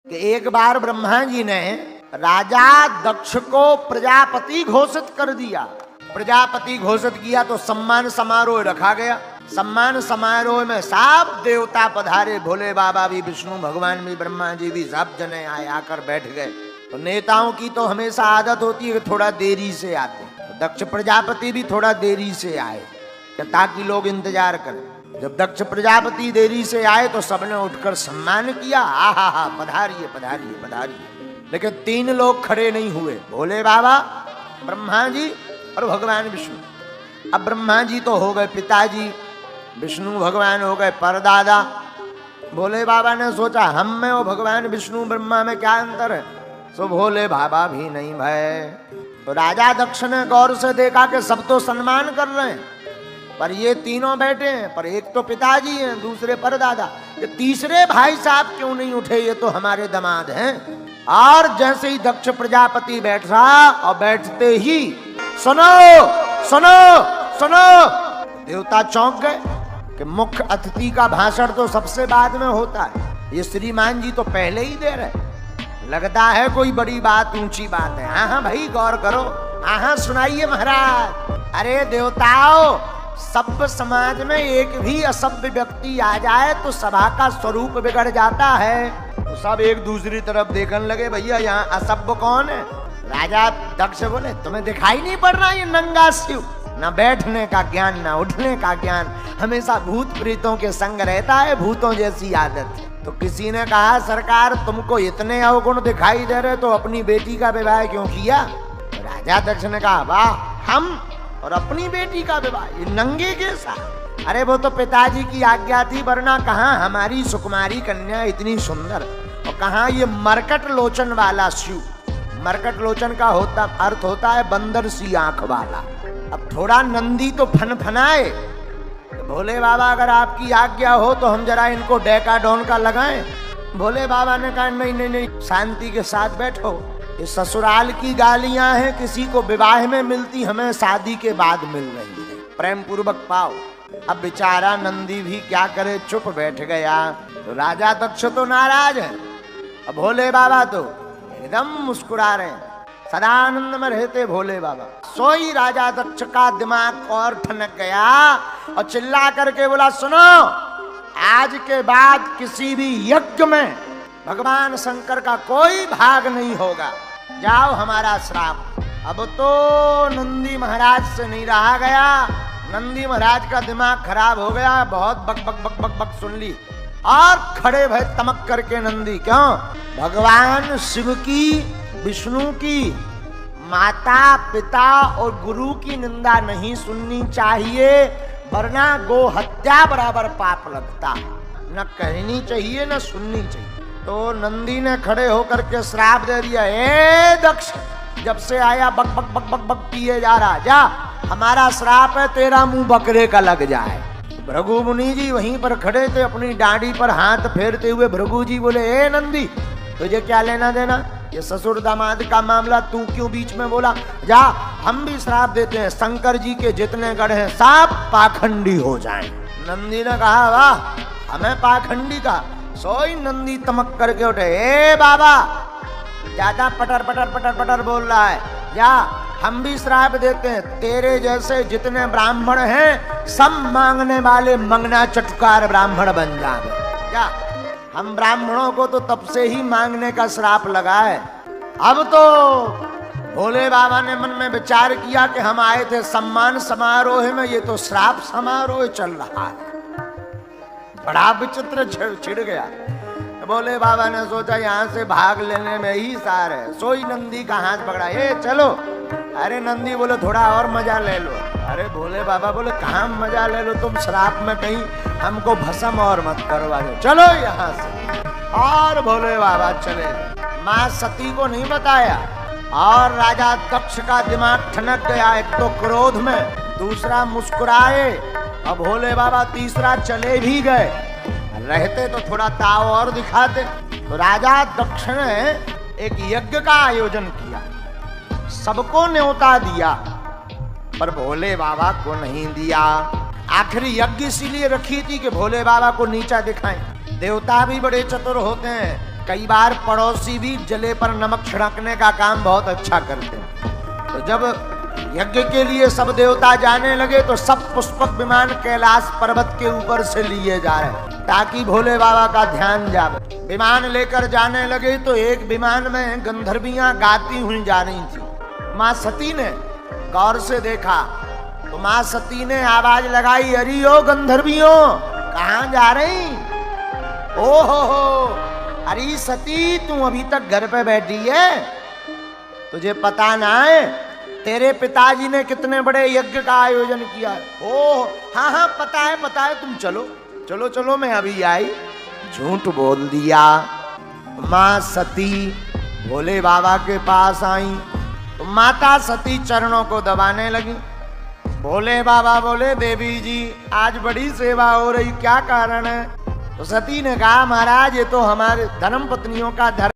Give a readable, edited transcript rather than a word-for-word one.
कि एक बार ब्रह्मा जी ने राजा दक्ष को प्रजापति घोषित कर दिया। प्रजापति घोषित किया तो सम्मान समारोह रखा गया। सम्मान समारोह में सब देवता पधारे, भोले बाबा भी, विष्णु भगवान भी, ब्रह्मा जी भी, सब जने आए, आकर बैठ गए। तो नेताओं की तो हमेशा आदत होती है कि थोड़ा देरी से आते। तो दक्ष प्रजापति भी थोड़ा देरी से आए ताकि लोग इंतजार करें। जब दक्ष प्रजापति देरी से आए तो सबने उठकर सम्मान किया, आहा हा, पधारिए पधारिए पधारिए। लेकिन 3 लोग खड़े नहीं हुए, भोले बाबा, ब्रह्मा जी और भगवान विष्णु। अब ब्रह्मा जी तो हो गए पिताजी, विष्णु भगवान हो गए परदादा। भोले बाबा ने सोचा हम में और भगवान विष्णु ब्रह्मा में क्या अंतर है, तो भोले बाबा भी नहीं भय। तो राजा दक्ष ने गौर से देखा कि सब तो सम्मान कर रहे हैं, पर ये तीनों बैठे हैं, पर एक तो पिताजी हैं, दूसरे परदादा, ये तीसरे भाई साहब क्यों नहीं उठे, ये तो हमारे दामाद हैं। और जैसे ही दक्ष प्रजापति बैठा और बैठते ही सुनो सुनो सुनो, देवता चौंक गए कि मुख्य अतिथि का भाषण तो सबसे बाद में होता है, ये श्रीमान जी तो पहले ही दे रहे, लगता है कोई बड़ी बात, ऊंची बात है। हाँ हाँ भाई गौर करो, हाँ सुनाइए महाराज। अरे देवताओं, सभ्य समाज में एक भी असभ्य व्यक्ति आ जाए तो सभा का स्वरूप बिगड़ जाता है। तो सब एक दूसरी तरफ देखने लगे, भैया यहाँ असभ्य कौन है। राजा दक्ष बोले तुम्हें दिखाई नहीं पड़ रहा ये नंगा शिव, न बैठने का ज्ञान न उठने का ज्ञान, हमेशा भूत प्रेतों के संग रहता है, भूतों जैसी आदत। तो किसी ने कहा सरकार तुमको इतने अवगुण दिखाई दे रहे तो अपनी बेटी का विवाह क्यों किया। तो राजा दक्ष ने कहा वाह, हम और अपनी बेटी का विवाह ये नंगे के साथ। अरे वो तो पिताजी की आज्ञा थी, वरना कहाँ हमारी सुकुमारी कन्या इतनी सुंदर, और कहाँ ये मरकट लोचन वाला शिव। मरकट लोचन का अर्थ होता है बंदर सी आंख वाला। अब थोड़ा नंदी तो फनफनाए, भोले बाबा अगर आपकी आज्ञा हो तो हम जरा इनको डेकाडोन का लगाएं। भोले बाबा ने कहा नहीं नहीं नहीं, शांति के साथ बैठो, ये ससुराल की गालियां हैं, किसी को विवाह में मिलती, हमें शादी के बाद मिल रही है, प्रेम पूर्वक पाओ। अब बेचारा नंदी भी क्या करे, चुप बैठ गया। तो राजा दक्ष तो नाराज है, अब भोले बाबा तो एकदम मुस्कुरा रहे हैं, सदानंद में रहते भोले बाबा। सोई राजा दक्ष का दिमाग और ठनक गया और चिल्ला करके बोला सुनो, आज के बाद किसी भी यज्ञ में भगवान शंकर का कोई भाग नहीं होगा, जाओ हमारा श्राप। अब तो नंदी महाराज से नहीं रहा गया, नंदी महाराज का दिमाग खराब हो गया, बहुत बक बक बक बक बक सुन ली और खड़े भय तमक करके नंदी, क्यों भगवान शिव की, विष्णु की, माता पिता और गुरु की निंदा नहीं सुननी चाहिए, वरना गो हत्या बराबर पाप लगता, न कहनी चाहिए न सुननी चाहिए। तो नंदी ने खड़े होकर के श्राप दे दिया, ए दक्ष, जब से आया बक बक बक बक बक पिए जा रहा, जा हमारा श्राप है तेरा मुंह बकरे का लग जाए। भृगु मुनि जी वहीं पर खड़े थे, अपनी डांडी पर हाथ फेरते हुए भृगु जी बोले, ए नंदी तुझे क्या लेना देना, ये ससुर दामाद का मामला तू क्यों बीच में बोला, जा हम भी श्राप देते हैं, शंकर जी के जितने गढ़ हैं सब पाखंडी हो जाएं। नंदी ने कहा वाह, हमें पाखंडी का। सोई नंदी तमक करके उठे, ए बाबा ज्यादा पटर पटर पटर पटर बोल रहा है, जा हम भी श्राप देते हैं, तेरे जैसे जितने ब्राह्मण हैं सब मांगने वाले मंगना चटकार ब्राह्मण बन जाए, जा। हम ब्राह्मणों को तो तब से ही मांगने का श्राप लगा है। अब तो भोले बाबा ने मन में विचार किया कि हम आए थे सम्मान समारोह में, ये तो श्राप समारोह चल रहा है, बड़ा विचित्र छिड़ गया। भोले बाबा ने सोचा यहाँ से भाग लेने में ही सार है, सोई नंदी का हाथ पकड़ा, ये चलो। अरे नंदी बोले थोड़ा और मजा ले लो। अरे भोले बाबा बोले कहाँ मजा ले लो, तुम श्राप में कहीं हमको भस्म और मत करवा दो, चलो यहाँ से। और भोले बाबा चले, माँ सती को नहीं बताया, और राजा दक्ष का दिमाग ठनक गया, एक तो क्रोध में, दूसरा मुस्कुराए, और भोले बाबा तीसरा चले भी गए, रहते तो थोड़ा ताव और दिखाते। तो राजा दक्ष ने एक यज्ञ का आयोजन किया, सबको न्योता दिया, पर भोले बाबा को नहीं दिया। आखिरी यज्ञ इसीलिए रखी थी कि भोले बाबा को नीचा दिखाएं। देवता भी बड़े चतुर होते हैं, कई बार पड़ोसी भी जले पर नमक छिड़कने का काम बहुत अच्छा करते हैं। तो जब यज्ञ के लिए सब देवता जाने लगे तो सब पुष्पक विमान कैलाश पर्वत के ऊपर से लिए जा रहे ताकि भोले बाबा का ध्यान जावे। विमान लेकर जाने लगे तो एक विमान में गंधर्वियां गाती हुई जा रही थी। माँ सती ने गौर से देखा तो माँ सती ने आवाज लगाई, अरे ओ गंधर्वियों कहाँ जा रही? ओ हो, अरे सती तू अभी तक घर पे बैठी है, तुझे पता ना है तेरे पिताजी ने कितने बड़े यज्ञ का आयोजन किया है। ओ हाँ हाँ पता है, तुम चलो चलो चलो मैं अभी आई। झूठ बोल दिया। माँ सती भोले बाबा के पास आई तो माता सती चरणों को दबाने लगी। भोले बाबा बोले, देवी जी आज बड़ी सेवा हो रही, क्या कारण है? तो सती ने कहा, महाराज ये तो हमारे धर्म पत्नियों का धर्म